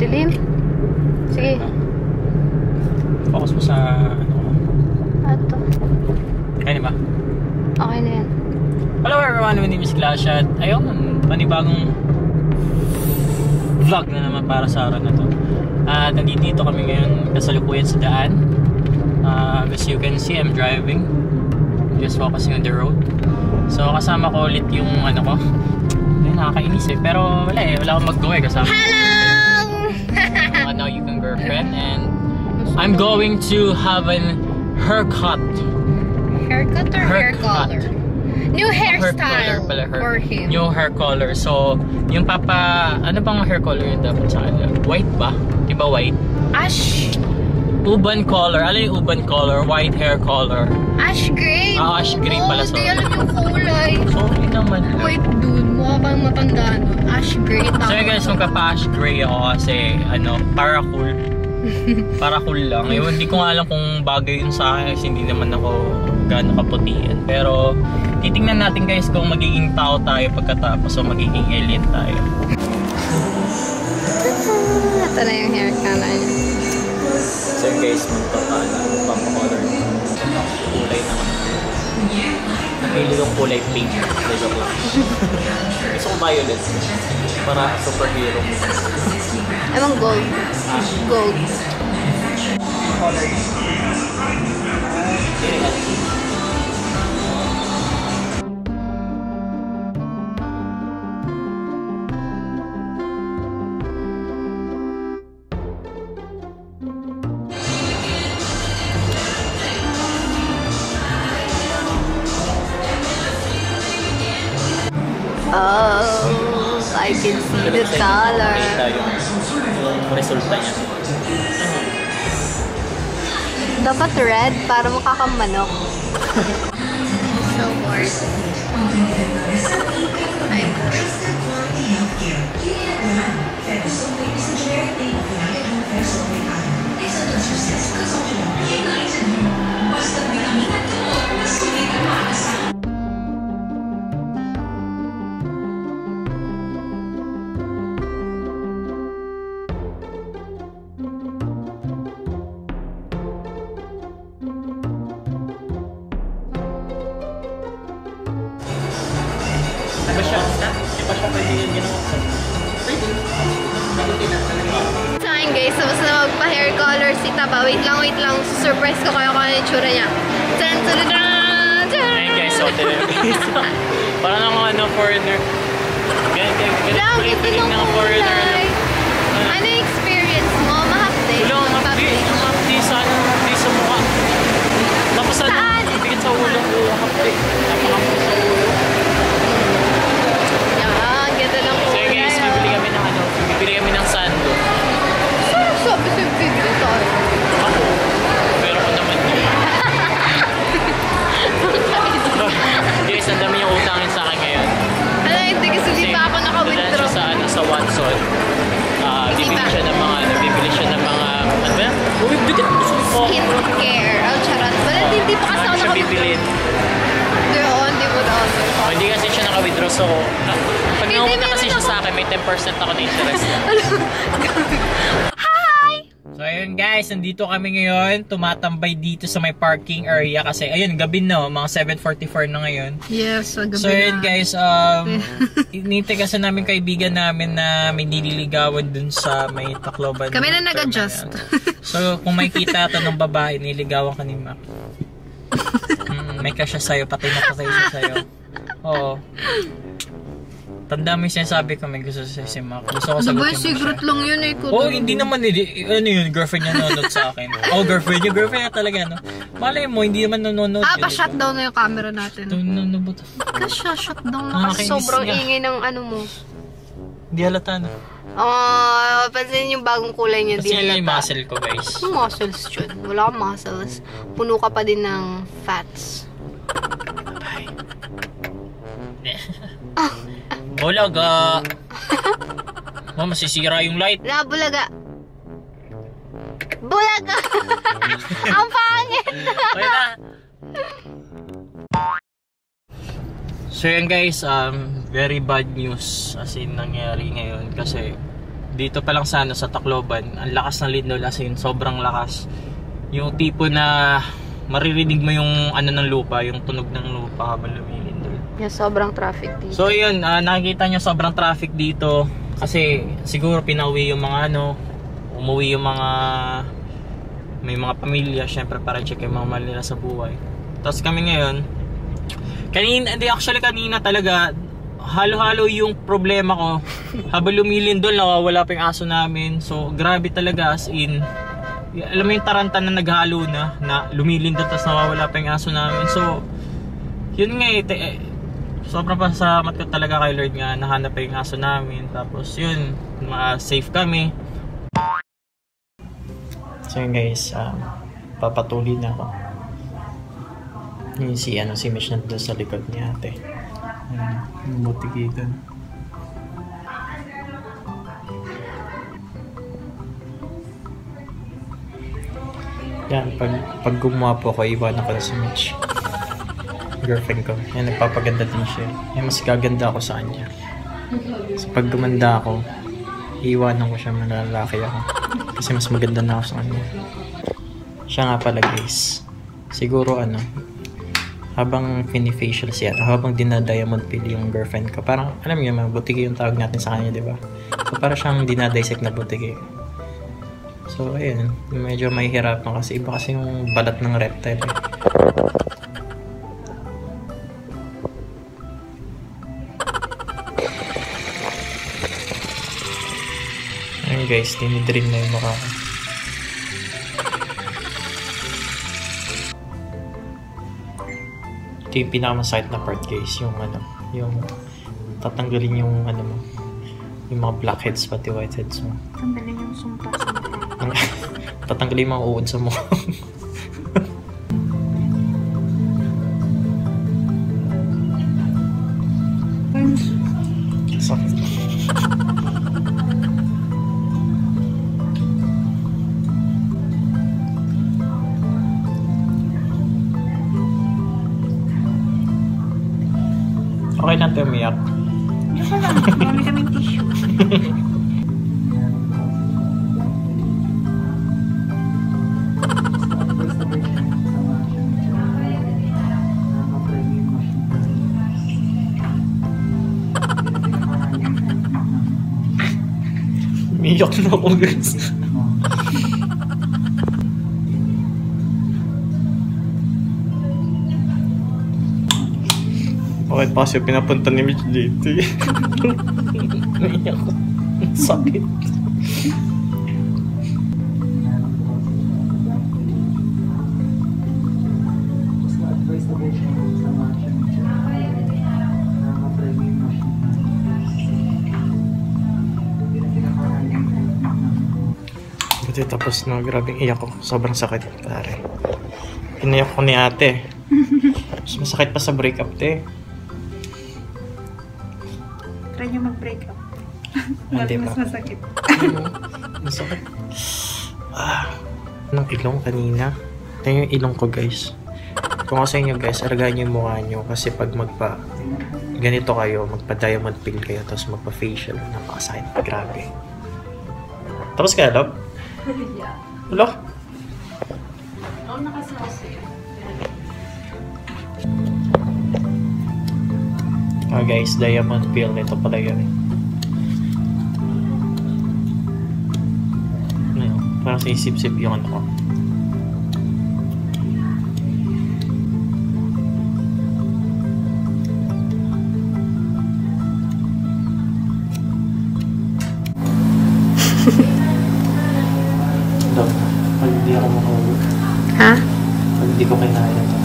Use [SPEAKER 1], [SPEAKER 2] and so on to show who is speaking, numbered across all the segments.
[SPEAKER 1] Dilim. Sige.
[SPEAKER 2] Focus mo sa ano.
[SPEAKER 1] Ato.
[SPEAKER 2] Kaya ba?
[SPEAKER 1] Okay na yan.
[SPEAKER 2] Hello everyone, my name is Clash at ayun, panibagong vlog na naman para sa araw na to. At nandito kami ngayon kasalukuyan sa daan. As you can see, I'm driving. Just focusing on the road. So kasama ko ulit yung ano ko. Ay, nakakainis eh. Pero wala eh, wala akong mag-go eh kasama.
[SPEAKER 1] Hello!
[SPEAKER 2] Now you can girlfriend and I'm going to have an haircut.
[SPEAKER 1] Haircut or hair color? New hairstyle for him.
[SPEAKER 2] New hair color. So, yung ano bang hair color yun dapat sa kanya? White ba? Diba white?
[SPEAKER 1] Ash.
[SPEAKER 2] Uban color. Ano yung uban color? White hair color.
[SPEAKER 1] Ash gray.
[SPEAKER 2] Ash gray pala.
[SPEAKER 1] Hindi alam yung kulay.
[SPEAKER 2] Sorry naman.
[SPEAKER 1] Wait dude, mukha bang matanda nun. Ash gray.
[SPEAKER 2] So guys, magka-ash gray ako kasi para cool. Para cool lang. Ewan, hindi ko nga alam kung bagay yun sa akin kasi hindi naman ako gaano kaputian. Pero titingnan natin guys kung magiging tao tayo pagkatapos o magiging alien tayo.
[SPEAKER 1] Ito na yung hair color niya.
[SPEAKER 2] So guys, magpapa-color kulay na kami. Napili yung kulay pink. Joke lang. Gusto ko violet. Para superhero.
[SPEAKER 1] Anong gold? Gold.
[SPEAKER 2] Color.
[SPEAKER 1] Oh, I can see the color.
[SPEAKER 2] Yung resulta niya.
[SPEAKER 1] Dapat red para makakamanok. So bored. I'm bored. So ayun guys, tapos na magpa-hair color si Taba. Wait lang. Surprise ko kayo kung ano yung tsura niya.
[SPEAKER 2] Ayun guys, so parang ako foreigner. Ganyan feeling ng foreigner.
[SPEAKER 1] Ano yung experience mo? Mahapde?
[SPEAKER 2] Mahapde sa mukha. Tapos
[SPEAKER 1] saan?
[SPEAKER 2] Bigit sa ulo ko. Mahapde. Napakapde sa ulo.
[SPEAKER 1] Yan, ganda ng kulay.
[SPEAKER 2] So guys, bibili kami ng sando.
[SPEAKER 1] Saan sabi sa video tayo?
[SPEAKER 2] Ako. Pero ko naman yun. Guys, ang dami yung utangin sa akin ngayon.
[SPEAKER 1] Ano, hindi kasi di pa ako naka-withdraw.
[SPEAKER 2] Sa Watson. Bibili siya ng mga ano ba? Uy, bigat mo sa mukha.
[SPEAKER 1] Skincare. Oh, charot. Wala, hindi pa kasi ako
[SPEAKER 2] siya bibilin.
[SPEAKER 1] Hindi mo daw.
[SPEAKER 2] Hindi kasi siya naka-withdraw. So, pag nakupunta kasi siya sa akin, may 10% ako na interest. So ayun guys, nandito kami ngayon, tumatambay dito sa may parking area kasi ayun, gabi na, mga 7:44 na ngayon.
[SPEAKER 1] Yes, gabi na.
[SPEAKER 2] So ayun guys, inintay kasi namin kaibigan namin na may nililigawan dun sa may Tacloban.
[SPEAKER 1] Kami na nag-adjust.
[SPEAKER 2] So kung may kita ito ng babae, niligawan ka ni Mac. May crush siya sa'yo, patay na patay siya sa'yo. Oo. Tanda mo yung sinasabi ko, may gusto sa si Mac. Gusto ko sagutin mo siya.
[SPEAKER 1] Secret lang yun eh.
[SPEAKER 2] Hindi naman ano yun, girlfriend niya nanonood sa akin. Girlfriend niya talaga, no? Malay mo, hindi naman nanonood.
[SPEAKER 1] Pa-shutdown na yung camera natin. Shutdown na kasi sobrang ingay ng ano mo.
[SPEAKER 2] Di halata na.
[SPEAKER 1] Pansin yung bagong kulay niya, di halata.
[SPEAKER 2] Kasi yung muscle ko, guys.
[SPEAKER 1] Yung muscles yun. Wala kang muscles. Puno ka pa din ng fats.
[SPEAKER 2] Bye. Bulaga. Masisira yung light.
[SPEAKER 1] Bulaga. Ang pangit.
[SPEAKER 2] Okay na. So yan guys, very bad news as in nangyari ngayon kasi dito pa lang sa Tacloban, ang lakas ng lindol, as in sobrang lakas. Yung tipo na maririnig mo yung ng lupa, yung tunog ng lupa habang lumilindol.
[SPEAKER 1] Yeah, sobrang traffic dito.
[SPEAKER 2] So yun, nakikita nyo sobrang traffic dito kasi siguro pinauwi yung mga umuwi yung mga may mga pamilya, syempre para check yung mga mahal nila sa buhay. Tapos kami ngayon, kanina talaga, halo-halo yung problema ko. Habang lumilindol, nawawala pa yung aso namin. So, grabe talaga, as in, alam mo yung taranta na naghalo na lumilindol, tapos nawawala pa yung aso namin. So, yun nga sobrang pasalamat ko talaga kay Lord nga, nahanap pa yung aso namin. Tapos yun, safe kami. So yun guys, papatuloy na ako. Yun si Mitch nandun sa likod ni ate. Mutigitan. Yan, pag gumawa po ako, iwan ako si Mitch. Girlfriend ko. Yan, nagpapaganda din siya. Yan, mas gaganda ako sa kanya. So pag gumanda ako, iiwanan ko siya, malalaki ako. Kasi mas maganda na ako sa kanya. Siya nga pala guys. Siguro habang fini-facial siya, habang dinadiamond pill yung girlfriend ko, parang alam niyo, butiki yung tawag natin sa kanya, di ba? So parang siyang dinadisect na butiki. So ayun, medyo mahihirapan kasi iba kasi yung balat ng reptile. Ayun guys, dinidream na yung mukha ko. Ito yung pinakamasakit na part guys, yung yung tatanggalin yung mo, yung mga blackheads pati whiteheads mo.
[SPEAKER 1] Tanggalin yung sumpa sa mukha.
[SPEAKER 2] Tatanggalin yung mga uod sa mukha. Sakit. Okay lang tayo umiyak.
[SPEAKER 1] Diyan ka lang. Marami kaming tissue.
[SPEAKER 2] Umiyak na ako guys. Bakit pa siya pinapunta ni Mitch dito? Naiyak ko. Sakit. Buti tapos na, grabing iyak ko. Sobrang sakit, pare. Pinayak ko ni ate. Mas masakit pa sa breakup, te.
[SPEAKER 1] Try nyo mag-break up.
[SPEAKER 2] Hindi
[SPEAKER 1] mas
[SPEAKER 2] pa.
[SPEAKER 1] masakit.
[SPEAKER 2] Masakit. Anong ilong kanina? Ito yung ilong ko guys. Kung ako sa inyo guys, aragahan yung mukha nyo. Kasi pag ganito kayo, magpa-diamond pill kayo, tapos magpa-facial, napakasakit. Grabe. Tapos kaya, love?
[SPEAKER 1] Yeah.
[SPEAKER 2] Hello?
[SPEAKER 1] Ako nakasasi.
[SPEAKER 2] Guys, diamond pill. Ito pala yun. Parang sa isip-sip yung ko. Pag hindi ako makahulog.
[SPEAKER 1] Ha?
[SPEAKER 2] Pag hindi ko kinaya ito.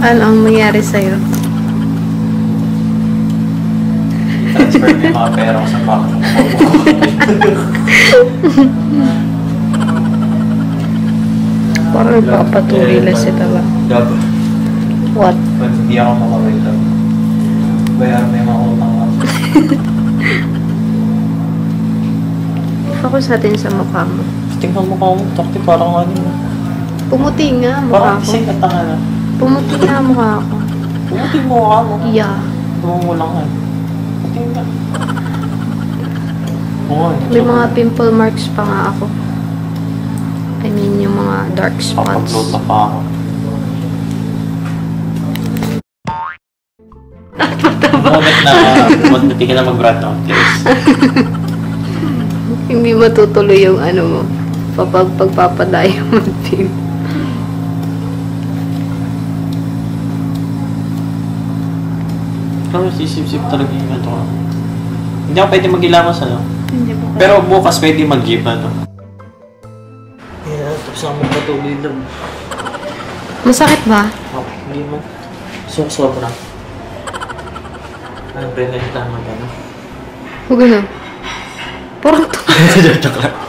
[SPEAKER 1] Ano ang mangyari sa'yo?
[SPEAKER 2] Transfer mo yung mga pera ko sa bank.
[SPEAKER 1] Parang papatuloy lang si Taba.
[SPEAKER 2] Dapat.
[SPEAKER 1] What?
[SPEAKER 2] Pag hindi ako makawait lang. Bayaran mo yung mga utang ako.
[SPEAKER 1] Focus natin sa mukha mo.
[SPEAKER 2] Tingnan mo ka mo. Takti parang ano.
[SPEAKER 1] Pumuti nga mukha
[SPEAKER 2] Parang
[SPEAKER 1] ko.
[SPEAKER 2] isang katanga na.
[SPEAKER 1] Pumuti nga mukha ko.
[SPEAKER 2] Pumuti mo ka mo.
[SPEAKER 1] Yeah.
[SPEAKER 2] Tumang mo lang nga. Puti ka. Oo,
[SPEAKER 1] May mga pimple marks pa nga ako. I mean, yung mga dark spots.
[SPEAKER 2] Papagluto pa ako. Bakit na magbuti ka na mag-brat on case?
[SPEAKER 1] Hindi matutuloy yung ano mo. Pagpapadayo mo din.
[SPEAKER 2] Pero sisip-sip talaga yung ito. Hindi ako pwede mag-ilamos, ano?
[SPEAKER 1] Hindi po.
[SPEAKER 2] Pero bukas pwede mag-jeep, ano? Yeah, tapos ako magpatuloy lang.
[SPEAKER 1] Masakit ba?
[SPEAKER 2] Oh, hindi mo. Sobra. Ano, Brenda, yung tama gano'n?
[SPEAKER 1] Huwag ano. Parang
[SPEAKER 2] Joke lang.